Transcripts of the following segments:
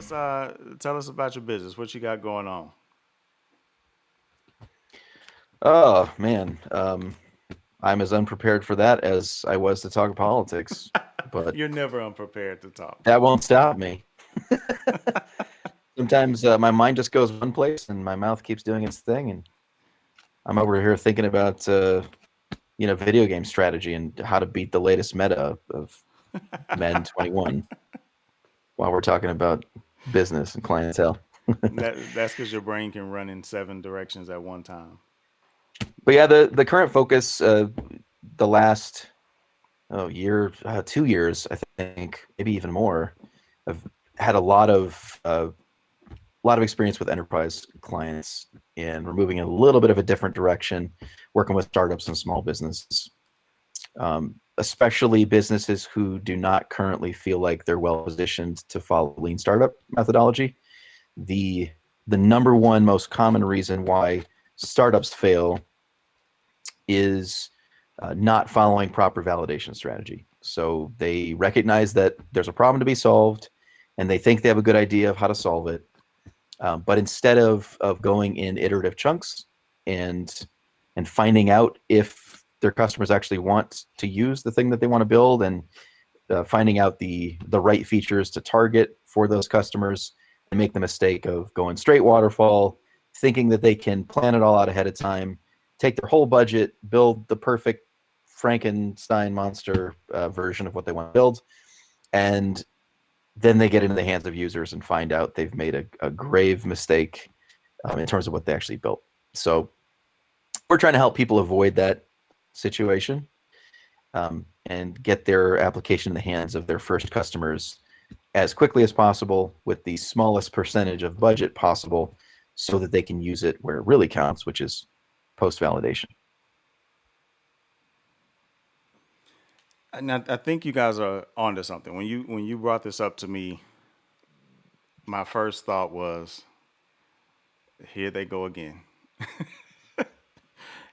tell us about your business. What you got going on? Oh man, I'm as unprepared for that as I was to talk politics, but You're never unprepared to talk. that won't stop me. Sometimes my mind just goes one place and my mouth keeps doing its thing, and I'm over here thinking about video game strategy and how to beat the latest meta of Men 21 while we're talking about business and clientele. That's because your brain can run in seven directions at one time. But yeah, the current focus, the last year, 2 years, I think, maybe even more, I've had a lot of experience with enterprise clients and we're moving in a little bit of a different direction, working with startups and small businesses, especially businesses who do not currently feel like they're well positioned to follow lean startup methodology. The the number one most common reason why startups fail is not following proper validation strategy. So they recognize that there's a problem to be solved, and they think they have a good idea of how to solve it. But instead of going in iterative chunks and and finding out if their customers actually want to use the thing that they want to build, and finding out the right features to target for those customers, and make the mistake of going straight waterfall, thinking that they can plan it all out ahead of time, take their whole budget, build the perfect Frankenstein monster version of what they want to build, and then they get into the hands of users and find out they've made a grave mistake in terms of what they actually built. So we're trying to help people avoid that situation, and get their application in the hands of their first customers as quickly as possible with the smallest percentage of budget possible so that they can use it where it really counts, which is post validation. And I think you guys are onto something. When you brought this up to me, my first thought was, here they go again,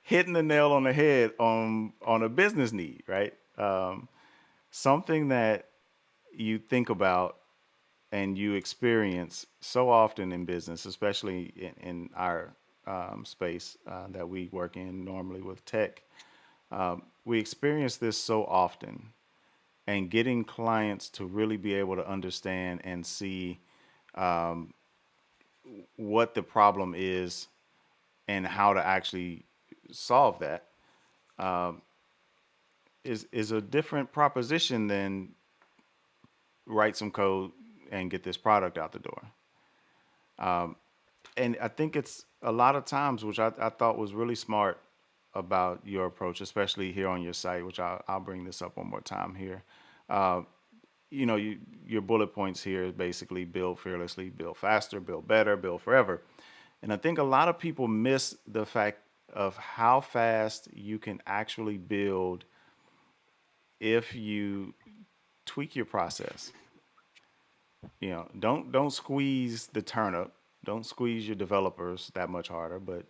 hitting the nail on the head on a business need, right? Something that you think about and you experience so often in business, especially in our space that we work in normally with tech. We experience this so often, and getting clients to really be able to understand and see what the problem is and how to actually solve that is a different proposition than write some code and get this product out the door. And I think it's a lot of times, which I thought was really smart about your approach, especially here on your site, which I'll bring this up one more time here. Uh, your bullet points here is basically build fearlessly, build faster, build better, build forever. And I think a lot of people miss the fact of how fast you can actually build if you tweak your process. Don't squeeze the turnip. Don't squeeze your developers that much harder, but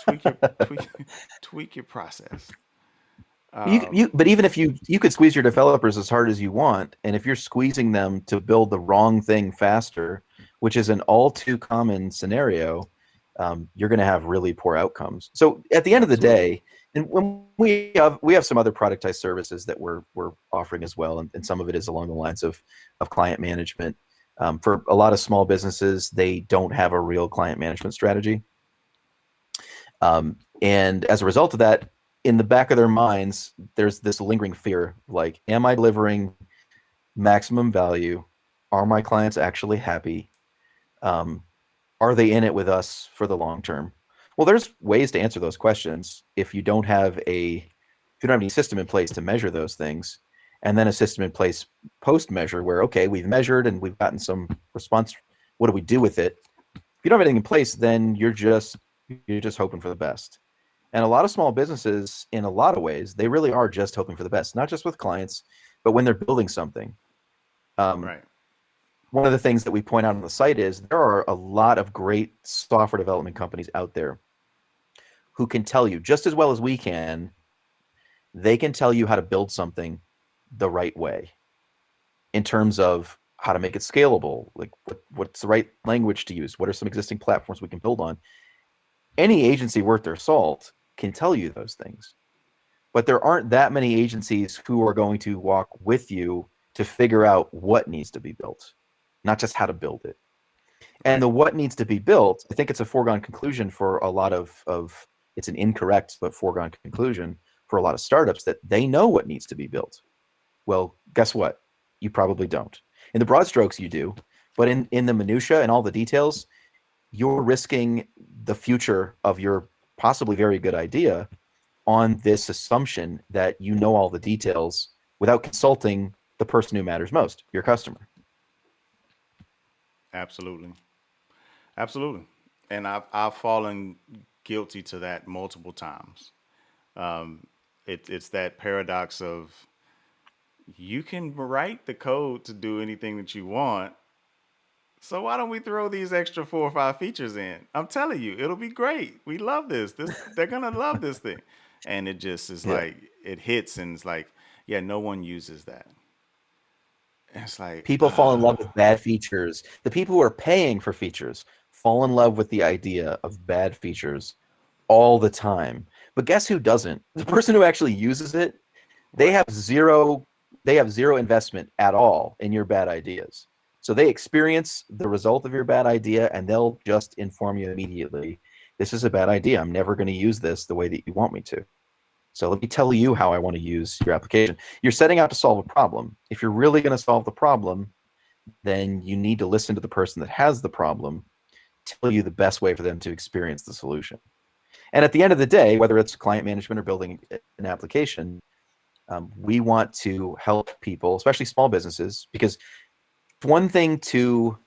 tweak your tweak tweak your process. But even if you could squeeze your developers as hard as you want, and if you're squeezing them to build the wrong thing faster, which is an all too common scenario, you're going to have really poor outcomes. So at the end of the Absolutely. day, and when we have some other productized services that we're offering as well, and some of it is along the lines of client management. For a lot of small businesses, they don't have a real client management strategy. And as a result of that, in the back of their minds, there's this lingering fear like, am I delivering maximum value? Are my clients actually happy? Um, are they in it with us for the long term? Well, there's ways to answer those questions if you don't have any system in place to measure those things, and then a system in place post measure where, okay, we've measured and we've gotten some response. What do we do with it? If you don't have anything in place, then you're just hoping for the best. And a lot of small businesses, in a lot of ways, they really are just hoping for the best, not just with clients, but when they're building something. Um, Right. One of the things that we point out on the site is there are a lot of great software development companies out there who can tell you just as well as we can, they can tell you how to build something the right way in terms of how to make it scalable, like what's the right language to use, what are some existing platforms we can build on. Any agency worth their salt can tell you those things, but there aren't that many agencies who are going to walk with you to figure out what needs to be built, not just how to build it. And the Right. what needs to be built, I think it's a foregone conclusion for a lot of it's an incorrect but foregone conclusion for a lot of startups that they know what needs to be built. Well, guess what? You probably don't. In the broad strokes, you do, but in the minutia and all the details, you're risking the future of your possibly very good idea on this assumption that you know all the details without consulting the person who matters most, your customer. Absolutely. Absolutely. And I've fallen guilty to that multiple times. It's that paradox of you can write the code to do anything that you want. So why don't we throw these extra 4 or 5 features in? I'm telling you, it'll be great. We love this. They're gonna love this thing. And it just is Yeah. like it hits and it's like, yeah, no one uses that. And it's like, People fall in love with bad features. The people who are paying for features fall in love with the idea of bad features all the time. But guess who doesn't? The person who actually uses it, they right, have zero they have zero investment at all in your bad ideas. So they experience the result of your bad idea and they'll just inform you immediately. This is a bad idea. I'm never going to use this the way that you want me to. So let me tell you how I want to use your application. You're setting out to solve a problem. If you're really going to solve the problem, then you need to listen to the person that has the problem, tell you the best way for them to experience the solution. And at the end of the day, whether it's client management or building an application, we want to help people, especially small businesses, because one thing to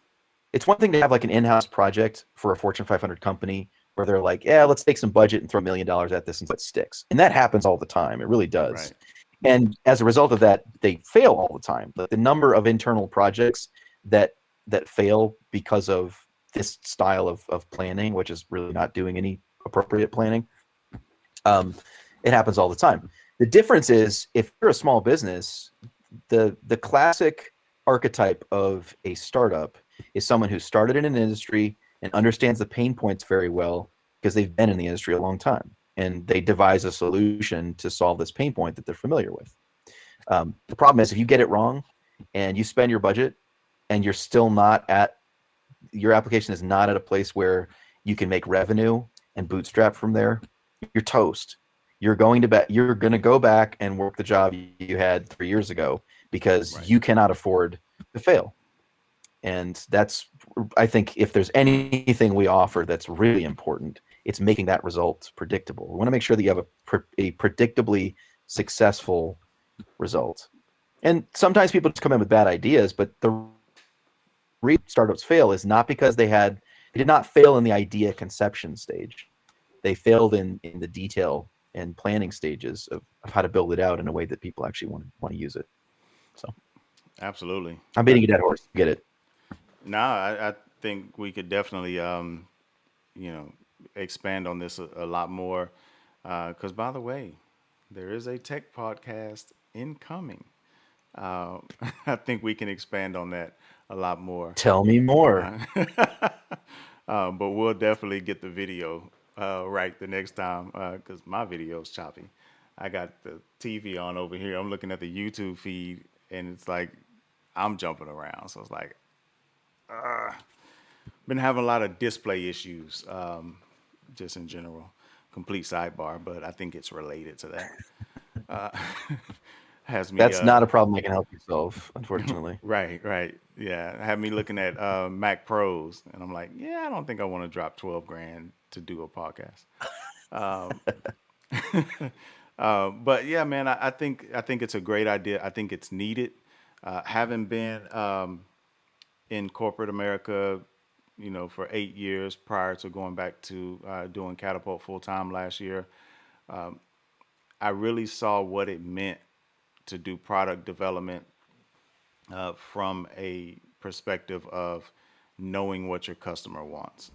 it's one thing to have like an in-house project for a Fortune 500 company where they're like, yeah, let's take some budget and throw $1 million at this and see what sticks. And that happens all the time. It really does. right, And as a result of that, they fail all the time. The number of internal projects that fail because of this style of planning, which is really not doing any appropriate planning, um, it happens all the time. The difference is if you're a small business, the classic archetype of a startup is someone who started in an industry and understands the pain points very well because they've been in the industry a long time and they devise a solution to solve this pain point that they're familiar with. The problem is if you get it wrong and you spend your budget and you're still not at your application is not at a place where you can make revenue and bootstrap from there, you're toast. You're going to go back and work the job you had 3 years ago because right. you cannot afford to fail. And that's, I think, if there's anything we offer that's really important, it's making that result predictable. We want to make sure that you have a predictably successful result. And sometimes people just come in with bad ideas, but the reason startups fail is not because they did not fail in the idea conception stage. They failed in the detail and planning stages of how to build it out in a way that people actually want to use it. So Absolutely. I'm beating a dead horse. Get it? Now, I think we could definitely, you know, expand on this a lot more. Because, by the way, there is a tech podcast incoming. Uh, I think we can expand on that a lot more. Tell me more. Uh, but we'll definitely get the video right the next time because my video's choppy. I got the TV on over here. I'm looking at the YouTube feed, and it's like I'm jumping around. So it's like, been having a lot of display issues, just in general. Complete sidebar, but I think it's related to that. Uh, has me, That's not a problem I can help you solve, unfortunately. right, right, yeah, have me looking at Mac Pros, and I'm like, yeah, I don't think I want to drop 12 grand to do a podcast. Um, but yeah, man, I think it's a great idea. I think it's needed. Having been in corporate America, for 8 years prior to going back to doing Catapult full time last year, I really saw what it meant to do product development from a perspective of knowing what your customer wants.